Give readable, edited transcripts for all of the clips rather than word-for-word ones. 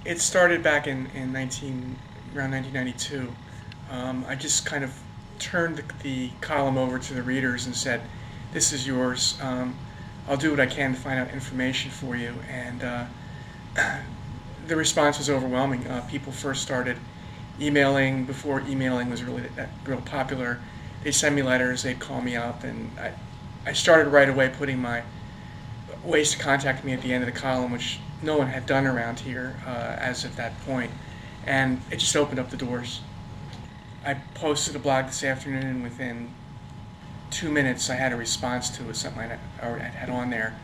It started back in around 1992. I just kind of turned the column over to the readers and said, "This is yours. I'll do what I can to find out information for you." And the response was overwhelming. People first started emailing before emailing was really real popular. They'd send me letters, they'd call me up, and I started right away putting my ways to contact me at the end of the column, which no one had done around here as of that point, and it just opened up the doors. I posted a blog this afternoon, and within 2 minutes I had a response to it, something I had on there.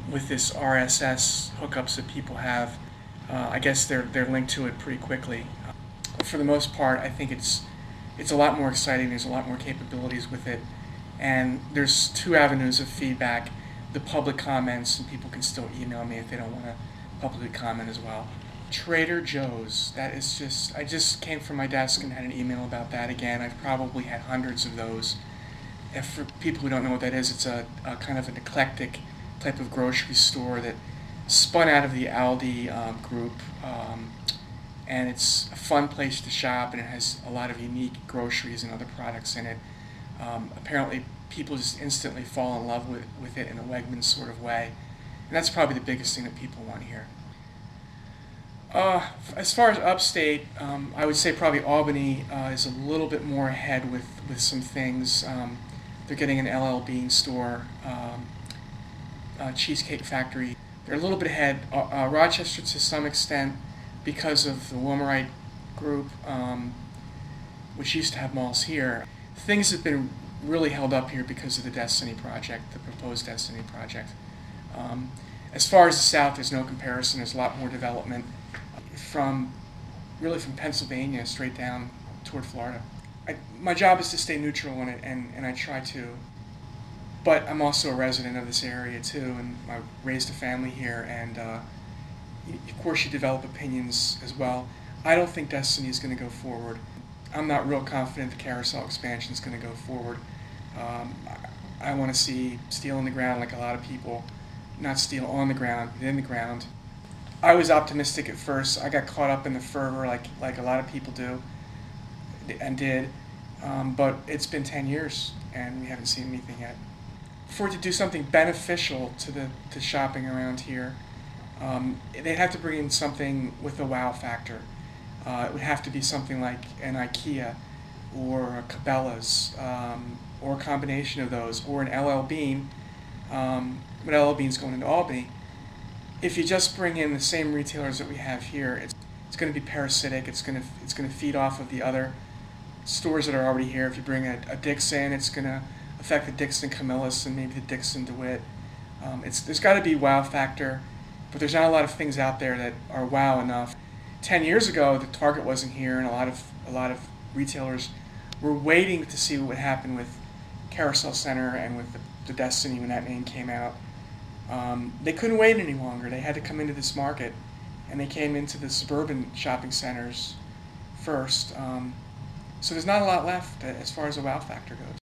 With this RSS hookups that people have, I guess they're linked to it pretty quickly. For the most part, I think it's a lot more exciting. There's a lot more capabilities with it, and there's two avenues of feedback: the public comments, and people can still email me if they don't want to publicly comment as well. Trader Joe's, that is just, I just came from my desk and had an email about that again. I've probably had hundreds of those. And for people who don't know what that is, it's a kind of an eclectic type of grocery store that spun out of the Aldi group, and it's a fun place to shop, and it has a lot of unique groceries and other products in it. Apparently people just instantly fall in love with it in a Wegmans sort of way, and that's probably the biggest thing that people want here. As far as upstate, I would say probably Albany is a little bit more ahead with some things. They're getting an LL Bean store, Cheesecake Factory. They're a little bit ahead. Rochester, to some extent, because of the Wilmerite group, which used to have malls here. Things have been really held up here because of the Destiny Project, the proposed Destiny Project. As far as the South, there's no comparison. There's a lot more development really from Pennsylvania straight down toward Florida. My job is to stay neutral in it, and I try to. But I'm also a resident of this area too, and I raised a family here, and of course you develop opinions as well. I don't think Destiny is going to go forward. I'm not real confident the carousel expansion is going to go forward. I want to see steel in the ground like a lot of people, not steel on the ground, but in the ground. I was optimistic at first. I got caught up in the fervor like a lot of people do and did, but it's been 10 years and we haven't seen anything yet. For it to do something beneficial to shopping around here, they'd have to bring in something with a wow factor. It would have to be something like an IKEA or a Cabela's, or a combination of those, or an LL Bean, but LL Bean's going into Albany. If you just bring in the same retailers that we have here, it's going to be parasitic. It's going to feed off of the other stores that are already here. If you bring a Dixon, it's going to affect the Dixon Camillus and maybe the Dixon DeWitt. There's got to be wow factor, but there's not a lot of things out there that are wow enough. 10 years ago, the Target wasn't here, and a lot of retailers were waiting to see what would happen with Carousel Center and with the Destiny when that name came out. They couldn't wait any longer. They had to come into this market, and they came into the suburban shopping centers first. So there's not a lot left as far as the wow factor goes.